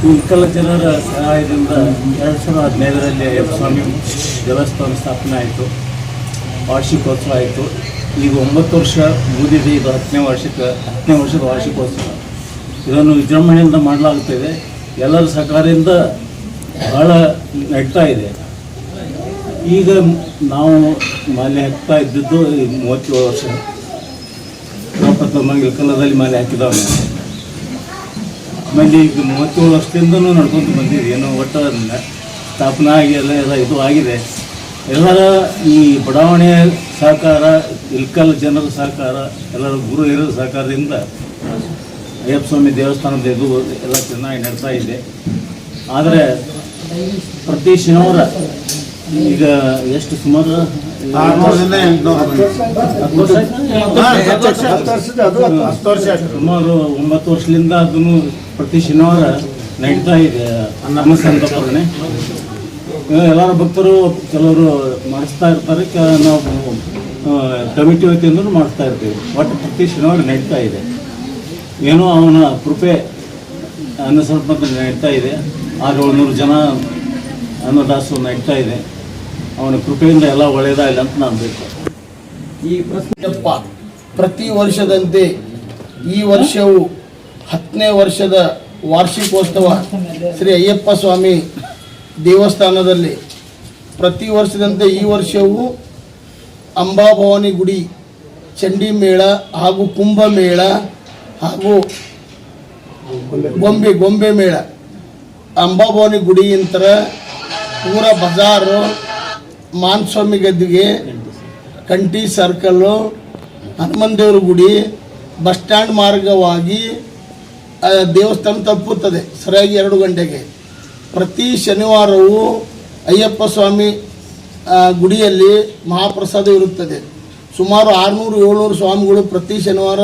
ಇಳಕಲ್ಲ ಜನರ ಸಹಾಯದಿಂದ 2015ರಲ್ಲಿ ಅಯ್ಯಪ್ಪ ಸ್ವಾಮಿ ದೇವಸ್ಥಾನ ಸ್ಥಾಪನೆ ಆಯಿತು, ವಾರ್ಷಿಕೋತ್ಸವ ಆಯಿತು. ಈಗ 9 ವರ್ಷ ಮುಗಿದಿದೆ. ಇದು 10ನೇ ವರ್ಷದ ವಾರ್ಷಿಕೋತ್ಸವ. ಇದನ್ನು ವಿಜೃಂಭಣೆಯಿಂದ ಮಾಡಲಾಗುತ್ತಿದೆ. ಎಲ್ಲರ ಸಹಕಾರದಿಂದ ಬಹಳ ನಡೀತಾ ಇದೆ. ಈಗ ನಾವು ಮಾಲೆ ಹಾಕ್ತಾ ಇದ್ದದ್ದು 37 ವರ್ಷ. ಪ್ರಪ್ರಥಮ ಇಳಕಲ್ಲದಲ್ಲಿ ಮಾಲೆ ಹಾಕಿದವನು. ಆಮೇಲೆ ಈಗ 37 ವರ್ಷದಿಂದನೂ ನಡ್ಕೊಂಡು ಬಂದಿದೆ. ಏನೋ ಒಟ್ಟು ಸ್ಥಾಪನೆ ಆಗಿ ಎಲ್ಲ ಇದು ಆಗಿದೆ. ಎಲ್ಲರ ಈ ಬಡಾವಣೆಯ ಸಹಕಾರ, ಇಳಕಲ್ ಜನರ ಸಹಕಾರ, ಎಲ್ಲರ ಗುರು ಹಿರಿಯರ ಸಹಕಾರದಿಂದ ಅಯ್ಯಪ್ಪ ಸ್ವಾಮಿ ದೇವಸ್ಥಾನದ ಇದು ಎಲ್ಲ ಚೆನ್ನಾಗಿ ನಡ್ತಾ ಇದೆ. ಆದರೆ ಪ್ರತಿ ಶನಿವಾರ ಈಗ ಎಷ್ಟು ಸುಮಾರು 9 ವರ್ಷದಿಂದ ಅದನ್ನು ಪ್ರತಿ ಶನಿವಾರ ನಡೀತಾ ಇದೆ. ಅನ್ನ ಸಂತರ್ಪಣೆ ಎಲ್ಲರ ಭಕ್ತರು ಕೆಲವರು ಮಾಡಿಸ್ತಾ ಇರ್ತಾರೆ, ನಾವು ಕಮಿಟಿ ವತಿಯಿಂದ ಮಾಡಿಸ್ತಾ ಇರ್ತೀವಿ. ಒಟ್ಟು ಪ್ರತಿ ಶನಿವಾರ ನಡೀತಾ ಇದೆ. ಏನೋ ಅವನ ಕೃಪೆ ಅನ್ನ ಸಂತರ್ಪಣೆ ನಡೀತಾ ಇದೆ. 600-700 ಜನ ಅನ್ನದಾಸು ನಡೀತಾ ಇದೆ. ಅವನ ಕೃಪೆಯಿಂದ ಎಲ್ಲ ಒಳ್ಳೆಯದಾಗಲಿ ಅಂತ ನಾನು ಬೇಕು. ಈ ಪ್ರತಿ ವರ್ಷದಂತೆ ಈ ವರ್ಷವು 10ನೇ ವರ್ಷದ ವಾರ್ಷಿಕೋತ್ಸವ ಶ್ರೀ ಅಯ್ಯಪ್ಪ ಸ್ವಾಮಿ ದೇವಸ್ಥಾನದಲ್ಲಿ ಪ್ರತಿ ವರ್ಷದಂತೆ ಈ ವರ್ಷವೂ ಅಂಬಾಭವಾನಿ ಗುಡಿ ಚಂಡಿ ಮೇಳ ಹಾಗೂ ಕುಂಭಮೇಳ ಹಾಗೂ ಗೊಂಬೆ ಮೇಳ ಅಂಬಾಭವಾನಿ ಗುಡಿಯಂತರ ಪೂರ ಬಜಾರು, ಮಾನ್ಸ್ವಾಮಿ ಗದ್ದಿಗೆ, ಕಂಟಿ ಸರ್ಕಲ್ಲು, ಹನುಮನ್ ದೇವ್ರ ಗುಡಿ, ಬಸ್ ಸ್ಟ್ಯಾಂಡ್ ಮಾರ್ಗವಾಗಿ ದೇವಸ್ಥಾನ ತಲುಪುತ್ತದೆ ಸರಿಯಾಗಿ 2 ಗಂಟೆಗೆ. ಪ್ರತಿ ಶನಿವಾರವೂ ಅಯ್ಯಪ್ಪ ಸ್ವಾಮಿ ಗುಡಿಯಲ್ಲಿ ಮಹಾಪ್ರಸಾದ ಇರುತ್ತದೆ. ಸುಮಾರು 600-700 ಸ್ವಾಮಿಗಳು ಪ್ರತಿ ಶನಿವಾರ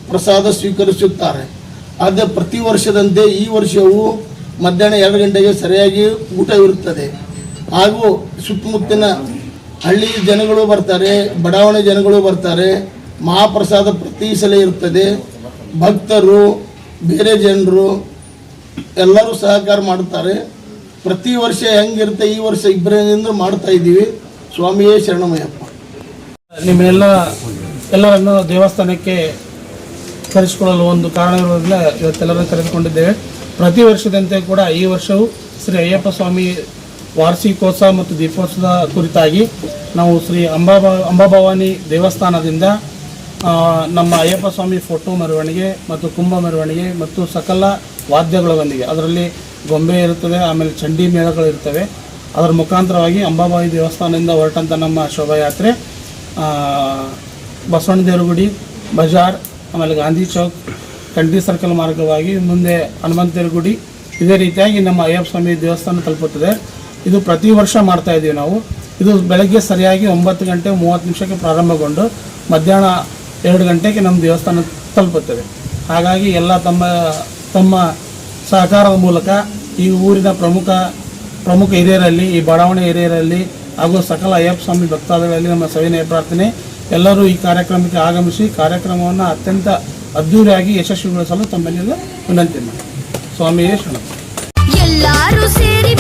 ಪ್ರಸಾದ ಸ್ವೀಕರಿಸುತ್ತಾರೆ. ಆದರೆ ಪ್ರತಿ ವರ್ಷದಂತೆ ಈ ವರ್ಷವೂ ಮಧ್ಯಾಹ್ನ 2 ಗಂಟೆಗೆ ಸರಿಯಾಗಿ ಊಟ ಇರುತ್ತದೆ. ಹಾಗೂ ಸುತ್ತಮುತ್ತಲಿನ ಹಳ್ಳಿ ಜನಗಳು ಬರ್ತಾರೆ, ಬಡಾವಣೆ ಜನಗಳು ಬರ್ತಾರೆ. ಮಹಾಪ್ರಸಾದ ಪ್ರತಿ ಸಲ ಇರುತ್ತದೆ. ಭಕ್ತರು, ಬೇರೆ ಜನರು ಎಲ್ಲರೂ ಸಹಕಾರ ಮಾಡುತ್ತಾರೆ. ಪ್ರತಿ ವರ್ಷ ಹೆಂಗಿರುತ್ತೆ ಈ ವರ್ಷ ಇಬ್ಬರಿಂದ ಮಾಡ್ತಾ ಇದ್ದೀವಿ. ಸ್ವಾಮಿಯೇ ಶರಣಮಯ್ಯಪ್ಪ. ಎಲ್ಲರನ್ನು ದೇವಸ್ಥಾನಕ್ಕೆ ಕರೆಸಿಕೊಳ್ಳಲು ಒಂದು ಕಾರಣ ಇರುವುದಿಲ್ಲ. ಇವತ್ತೆಲ್ಲರನ್ನು ಕರೆದುಕೊಂಡಿದ್ದೇವೆ. ಪ್ರತಿ ವರ್ಷದಂತೆ ಕೂಡ ಈ ವರ್ಷವೂ ಶ್ರೀ ಅಯ್ಯಪ್ಪ ಸ್ವಾಮಿ ವಾರ್ಷಿಕೋತ್ಸವ ಮತ್ತು ದೀಪೋತ್ಸವದ ಕುರಿತಾಗಿ ನಾವು ಶ್ರೀ ಅಂಬಾಭವಾನಿ ದೇವಸ್ಥಾನದಿಂದ ನಮ್ಮ ಅಯ್ಯಪ್ಪ ಸ್ವಾಮಿ ಫೋಟೋ ಮೆರವಣಿಗೆ ಮತ್ತು ಕುಂಭ ಮೆರವಣಿಗೆ ಮತ್ತು ಸಕಲ ವಾದ್ಯಗಳೊಂದಿಗೆ, ಅದರಲ್ಲಿ ಗೊಂಬೆ ಇರುತ್ತದೆ, ಆಮೇಲೆ ಚಂಡಿ ಮೇಳಗಳಿರ್ತವೆ. ಅದರ ಮುಖಾಂತರವಾಗಿ ಅಂಬಾಭವಾನಿ ದೇವಸ್ಥಾನದಿಂದ ಹೊರಟಂಥ ನಮ್ಮ ಶೋಭಾಯಾತ್ರೆ ಬಸವಣ್ಣ ದೇವ್ರ ಗುಡಿ, ಬಜಾರ್, ಆಮೇಲೆ ಗಾಂಧಿ ಚೌಕ್, ಕಂಟಿ ಸರ್ಕಲ್ ಮಾರ್ಗವಾಗಿ ಮುಂದೆ ಹನುಮಂತ ದೇವ್ರ ಗುಡಿ, ಇದೇ ರೀತಿಯಾಗಿ ನಮ್ಮ ಅಯ್ಯಪ್ಪ ಸ್ವಾಮಿ ದೇವಸ್ಥಾನ ತಲುಪುತ್ತದೆ. ಇದು ಪ್ರತಿ ವರ್ಷ ಮಾಡ್ತಾ ಇದ್ದೀವಿ ನಾವು. ಇದು ಬೆಳಗ್ಗೆ ಸರಿಯಾಗಿ 9:30 ಪ್ರಾರಂಭಗೊಂಡು ಮಧ್ಯಾಹ್ನ 2 ಗಂಟೆಗೆ ನಮ್ಮ ದೇವಸ್ಥಾನ ತಲುಪುತ್ತದೆ. ಹಾಗಾಗಿ ಎಲ್ಲ ತಮ್ಮ ಸಹಕಾರದ ಮೂಲಕ ಈ ಊರಿನ ಪ್ರಮುಖ ಹಿರಿಯರಲ್ಲಿ, ಈ ಬಡಾವಣೆ ಹಿರಿಯರಲ್ಲಿ ಹಾಗೂ ಸಕಲ ಅಯ್ಯಪ್ಪ ಸ್ವಾಮಿ ಭಕ್ತಾದಿಗಳಲ್ಲಿ ನಮ್ಮ ಸವಿನಯ ಪ್ರಾರ್ಥನೆ, ಎಲ್ಲರೂ ಈ ಕಾರ್ಯಕ್ರಮಕ್ಕೆ ಆಗಮಿಸಿ ಕಾರ್ಯಕ್ರಮವನ್ನು ಅತ್ಯಂತ ಅದ್ದೂರಿಯಾಗಿ ಯಶಸ್ವಿಗೊಳಿಸಲು ತಮ್ಮಲ್ಲೆಲ್ಲ ವಿನಂತಿ ಮಾಡಿ. ಸ್ವಾಮಿಯೇ ಶರಣ. ಎಲ್ಲರೂ ಸೇರಿ